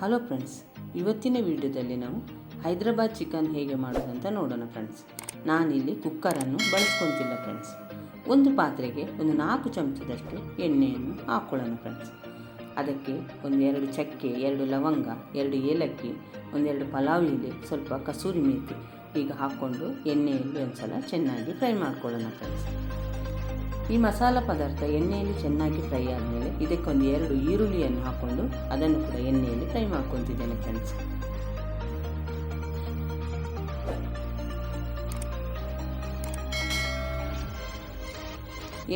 Hello friends, ಇವತ್ತಿನ ವಿಡಿಯೋದಲ್ಲಿ ನಾವು ಹೈದರಾಬಾದ್ ಚಿಕನ್ ಹೇಗೆ ಮಾಡೋದಂತ ನೋಡೋಣ ಫ್ರೆಂಡ್ಸ್. ನಾನಿಲ್ಲಿ ಕುಕ್ಕರನ್ನು ಬಳಸ್ಕೊತಿಲ್ಲ ಫ್ರೆಂಡ್ಸ್. ಒಂದು ಪಾತ್ರೆಗೆ ಒಂದು 4 ಚಮಚದಷ್ಟು ಎಣ್ಣೆಯನ್ನು ಹಾಕ್ಕೊಳ್ಳೋಣ ಫ್ರೆಂಡ್ಸ್. ಅದಕ್ಕೆ 1-2 ಚಕ್ಕೆ, 2 ಲವಂಗ, 2 ಏಲಕ್ಕಿ, 1-2 ಪಲಾವ್ ಎಲೆ, ಸ್ವಲ್ಪ ಕಸೂರಿ ಮೇಥಿ ಈಗ ಹಾಕ್ಕೊಂಡು ಎಣ್ಣೆಯಲ್ಲಿ ಒಂದು ಸಲ ಚೆನ್ನಾಗಿ ಫ್ರೈ ಮಾಡ್ಕೊಳ್ಳೋಣ ಫ್ರೆಂಡ್ಸ್. ಈ ಮಸಾಲ ಪದಾರ್ಥ ಎಣ್ಣೆಯಲ್ಲಿ ಚೆನ್ನಾಗಿ ಫ್ರೈ ಆದಮೇಲೆ ಇದಕ್ಕೆ 2 ಈರುಳ್ಳಿಯನ್ನು ಹಾಕ್ಕೊಂಡು ಅದನ್ನು ಕೂಡ ಎಣ್ಣೆಯಲ್ಲಿ ಫ್ರೈ ಮಾಡ್ಕೊತಿದ್ದೇನೆ ಫ್ರೆಂಡ್ಸ್.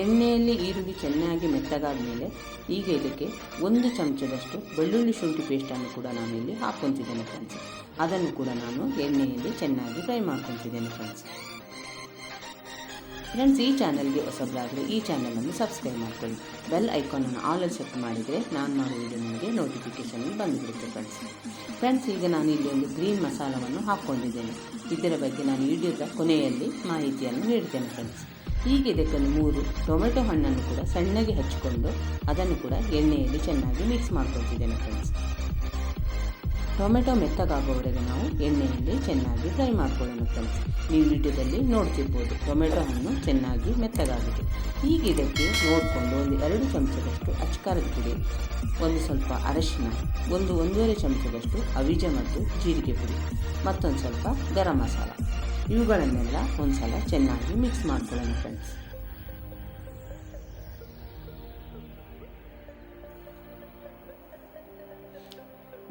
ಎಣ್ಣೆಯಲ್ಲಿ ಈರುಳ್ಳಿ ಚೆನ್ನಾಗಿ ಮೆತ್ತಗಾದ ಮೇಲೆ ಈಗ ಇದಕ್ಕೆ 1 ಚಮಚದಷ್ಟು ಬೆಳ್ಳುಳ್ಳಿ ಶುಂಠಿ ಪೇಸ್ಟನ್ನು ಕೂಡ ನಾನಿಲ್ಲಿ ಹಾಕ್ಕೊತಿದ್ದೇನೆ ಫ್ರೆಂಡ್ಸ್. ಅದನ್ನು ಕೂಡ ನಾನು ಎಣ್ಣೆಯಲ್ಲಿ ಚೆನ್ನಾಗಿ ಫ್ರೈ ಮಾಡ್ಕೊತಿದ್ದೇನೆ ಫ್ರೆಂಡ್ಸ್. ಫ್ರೆಂಡ್ಸ್, ಈ ಚಾನಲ್ಗೆ ಹೊಸಬರಾದರೆ ಈ ಚಾನಲನ್ನು ಸಬ್ಸ್ಕ್ರೈಬ್ ಮಾಡ್ಕೊಳ್ಳಿ. ಬೆಲ್ ಐಕಾನನ್ನು ಆಲಲ್ಲಿ ಸೆಟ್ ಮಾಡಿದರೆ ನಾನು ಮಾಡೋ ವಿಡಿಯೋ ನಿಮಗೆ ನೋಟಿಫಿಕೇಷನ್ ಬಂದುಬಿಡುತ್ತೆ ಫ್ರೆಂಡ್ಸ್. ಈಗ ನಾನು ಇಲ್ಲಿ ಒಂದು ಗ್ರೀನ್ ಮಸಾಲವನ್ನು ಹಾಕ್ಕೊಂಡಿದ್ದೇನೆ. ಇದರ ಬಗ್ಗೆ ನಾನು ವಿಡಿಯೋದ ಕೊನೆಯಲ್ಲಿ ಮಾಹಿತಿಯನ್ನು ನೀಡ್ತೇನೆ ಫ್ರೆಂಡ್ಸ್. ಈಗ ಇದಕ್ಕೆ 3 ಟೊಮೆಟೊ ಹಣ್ಣನ್ನು ಕೂಡ ಸಣ್ಣಗೆ ಹಚ್ಚಿಕೊಂಡು ಅದನ್ನು ಕೂಡ ಎಣ್ಣೆಯಲ್ಲಿ ಚೆನ್ನಾಗಿ ಮಿಕ್ಸ್ ಮಾಡ್ಕೊತಿದ್ದೇನೆ ಫ್ರೆಂಡ್ಸ್. ಟೊಮೆಟೊ ಮೆತ್ತಗಾಗುವವರೆಗೆ ನಾವು ಎಣ್ಣೆಯಲ್ಲಿ ಚೆನ್ನಾಗಿ ಫ್ರೈ ಮಾಡ್ಕೊಳ್ಳೋಣ ಫ್ರೆಂಡ್ಸ್. ನೀವು ವಿಡಿಯೋದಲ್ಲಿ ನೋಡ್ತಿರ್ಬೋದು ಟೊಮೆಟೊ ಹಣ್ಣು ಚೆನ್ನಾಗಿ ಮೆತ್ತಗಾಗಿದೆ. ಈಗ ಇದಕ್ಕೆ ನೋಡಿಕೊಂಡು 2 ಚಮಚದಷ್ಟು ಅಚ್ಕಾರದ ಪುಡಿ, ಒಂದು ಸ್ವಲ್ಪ ಅರಶಿನ, 1-1.5 ಚಮಚದಷ್ಟು ಅವಿಜ ಮತ್ತು ಜೀರಿಗೆ ಪುಡಿ, ಮತ್ತೊಂದು ಸ್ವಲ್ಪ ಗರಂ ಮಸಾಲ ಇವುಗಳನ್ನೆಲ್ಲ ಒಂದು ಸಲ ಚೆನ್ನಾಗಿ ಮಿಕ್ಸ್ ಮಾಡ್ಕೊಳ್ಳೋಣ ಫ್ರೆಂಡ್ಸ್.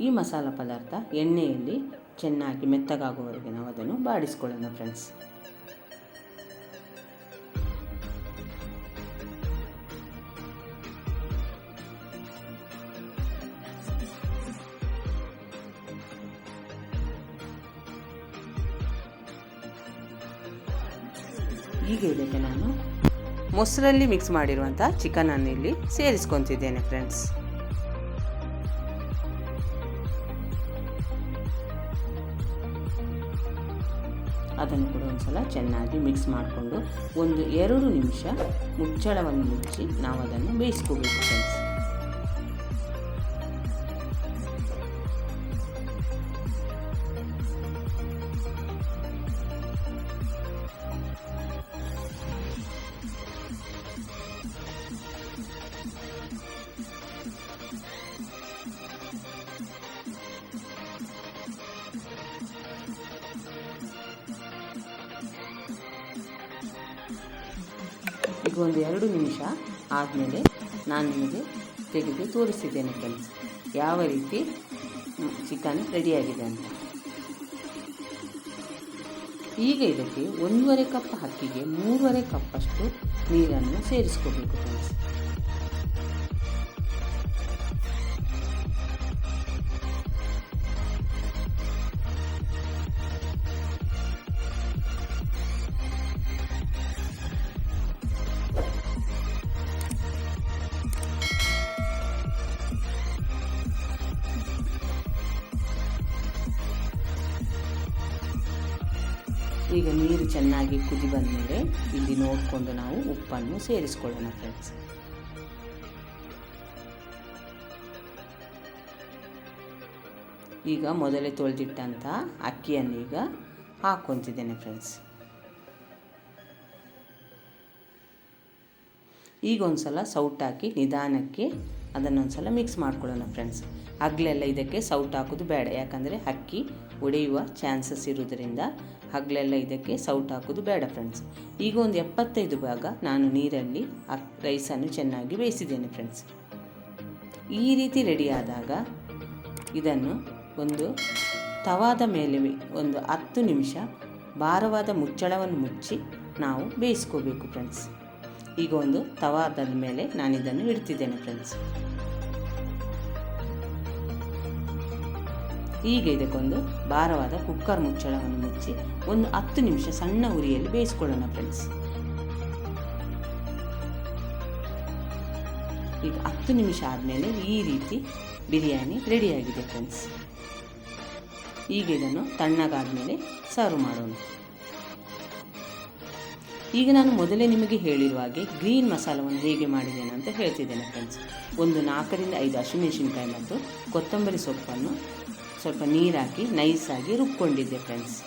ಈ ಮಸಾಲ ಪದಾರ್ಥ ಎಣ್ಣೆಯಲ್ಲಿ ಚೆನ್ನಾಗಿ ಮೆತ್ತಗಾಗುವವರೆಗೆ ನಾವು ಅದನ್ನು ಬಾಡಿಸ್ಕೊಳ್ಳೋಣ ಫ್ರೆಂಡ್ಸ್. ಈಗ ಇದಕ್ಕೆ ನಾನು ಮೊಸರಲ್ಲಿ ಮಿಕ್ಸ್ ಮಾಡಿರುವಂಥ ಚಿಕನನ್ನು ಇಲ್ಲಿ ಸೇರಿಸ್ಕೊತಿದ್ದೇನೆ ಫ್ರೆಂಡ್ಸ್. ಅದನ್ನು ಕೂಡ ಒಂದು ಸಲ ಚೆನ್ನಾಗಿ ಮಿಕ್ಸ್ ಮಾಡಿಕೊಂಡು 1-2 ನಿಮಿಷ ಮುಚ್ಚಳವನ್ನು ಮುಚ್ಚಿ ನಾವು ಅದನ್ನು ಬೇಯಿಸ್ಕೋಬೇಕು ಫ್ರೆಂಡ್ಸ್. ಈಗ 1-2 ನಿಮಿಷ ಆದಮೇಲೆ ನಾನು ನಿಮಗೆ ತೆಗೆದು ತೋರಿಸಿದ್ದೇನೆ ಫ್ರೆಂಡ್ಸ್ ಯಾವ ರೀತಿ ಚಿಕನ್ ರೆಡಿಯಾಗಿದೆ ಅಂತ. ಈಗ ಇದಕ್ಕೆ 1.5 ಕಪ್ ಅಕ್ಕಿಗೆ 3.5 ಕಪ್ಪಷ್ಟು ನೀರನ್ನು ಸೇರಿಸ್ಕೋಬೇಕು ಫ್ರೆಂಡ್ಸ್. ಈಗ ನೀರು ಚೆನ್ನಾಗಿ ಕುದಿ ಬಂದಮೇಲೆ ಇಲ್ಲಿ ನೋಡಿಕೊಂಡು ನಾವು ಉಪ್ಪನ್ನು ಸೇರಿಸ್ಕೊಳ್ಳೋಣ ಫ್ರೆಂಡ್ಸ್. ಈಗ ಮೊದಲೇ ತೊಳೆದಿಟ್ಟಂಥ ಅಕ್ಕಿಯನ್ನು ಈಗ ಹಾಕ್ಕೊತಿದ್ದೇನೆ ಫ್ರೆಂಡ್ಸ್. ಈಗ ಒಂದು ಸಲ ಸೌಟ್ ಹಾಕಿ ನಿಧಾನಕ್ಕೆ ಅದನ್ನೊಂದು ಸಲ ಮಿಕ್ಸ್ ಮಾಡ್ಕೊಳ್ಳೋಣ ಫ್ರೆಂಡ್ಸ್. ಹಗಲೆಲ್ಲ ಇದಕ್ಕೆ ಸೌಟ್ ಹಾಕೋದು ಬೇಡ, ಯಾಕಂದರೆ ಅಕ್ಕಿ ಒಡೆಯುವ ಚಾನ್ಸಸ್ ಇರೋದರಿಂದ ಹಗಲೆಲ್ಲ ಇದಕ್ಕೆ ಸೌಟ್ ಹಾಕೋದು ಬೇಡ ಫ್ರೆಂಡ್ಸ್. ಈಗ 75 ಭಾಗ ನಾನು ನೀರಲ್ಲಿ ರೈಸನ್ನು ಚೆನ್ನಾಗಿ ಬೇಯಿಸಿದ್ದೇನೆ ಫ್ರೆಂಡ್ಸ್. ಈ ರೀತಿ ರೆಡಿ ಆದಾಗ ಇದನ್ನು ಒಂದು ತವಾದ ಮೇಲೆ 10 ನಿಮಿಷ ಭಾರವಾದ ಮುಚ್ಚಳವನ್ನು ಮುಚ್ಚಿ ನಾವು ಬೇಯಿಸ್ಕೋಬೇಕು ಫ್ರೆಂಡ್ಸ್. ಈಗ ಒಂದು ತವಾದ ಮೇಲೆ ನಾನಿದನ್ನು ಇಡ್ತಿದ್ದೇನೆ ಫ್ರೆಂಡ್ಸ್. ಈಗ ಇದಕ್ಕೊಂದು ಭಾರವಾದ ಕುಕ್ಕರ್ ಮುಚ್ಚಳವನ್ನು ಮುಚ್ಚಿ 10 ನಿಮಿಷ ಸಣ್ಣ ಉರಿಯಲ್ಲಿ ಬೇಯಿಸ್ಕೊಳ್ಳೋಣ ಫ್ರೆಂಡ್ಸ್. ಈಗ 10 ನಿಮಿಷ ಆದಮೇಲೆ ಈ ರೀತಿ ಬಿರಿಯಾನಿ ರೆಡಿಯಾಗಿದೆ ಫ್ರೆಂಡ್ಸ್. ಈಗ ಇದನ್ನು ತಣ್ಣಗಾದ ಮೇಲೆ ಸರ್ವ್ ಮಾಡೋಣ. ಈಗ ನಾನು ಮೊದಲೇ ನಿಮಗೆ ಹೇಳಿರುವ ಹಾಗೆ ಗ್ರೀನ್ ಮಸಾಲವನ್ನು ಹೇಗೆ ಮಾಡಿದ್ದೇನೆ ಅಂತ ಹೇಳ್ತಿದ್ದೇನೆ ಫ್ರೆಂಡ್ಸ್. ಒಂದು 4ರಿಂದ 5 ಹಸಿಮೆಣಸಿನಕಾಯಿ ಮತ್ತು ಕೊತ್ತಂಬರಿ ಸೊಪ್ಪನ್ನು ಸ್ವಲ್ಪ ನೀರಾಕಿ ನೈಸಾಗಿ ರುಬ್ಕೊಂಡಿದ್ದೆ ಫ್ರೆಂಡ್ಸ್.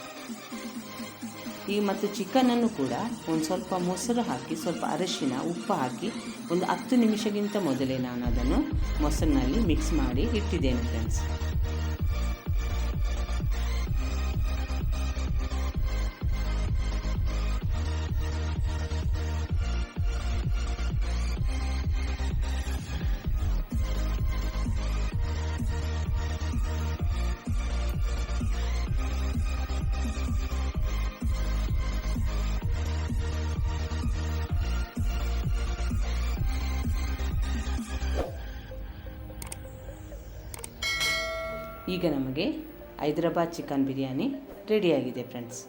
ಈಗ ಮತ್ತು ಚಿಕನನ್ನು ಕೂಡ ಒಂದು ಸ್ವಲ್ಪ ಮೊಸರು ಹಾಕಿ, ಸ್ವಲ್ಪ ಅರಿಶಿನ, ಉಪ್ಪು ಹಾಕಿ ಒಂದು 10 ನಿಮಿಷಕ್ಕಿಂತ ಮೊದಲೇ ನಾನು ಅದನ್ನು ಮೊಸರಿನಲ್ಲಿ ಮಿಕ್ಸ್ ಮಾಡಿ ಇಟ್ಟಿದ್ದೇನೆ ಫ್ರೆಂಡ್ಸ್. ಈಗ ನಮಗೆ ಹೈದರಾಬಾದ್ ಚಿಕನ್ ಬಿರಿಯಾನಿ ರೆಡಿಯಾಗಿದೆ ಫ್ರೆಂಡ್ಸ್.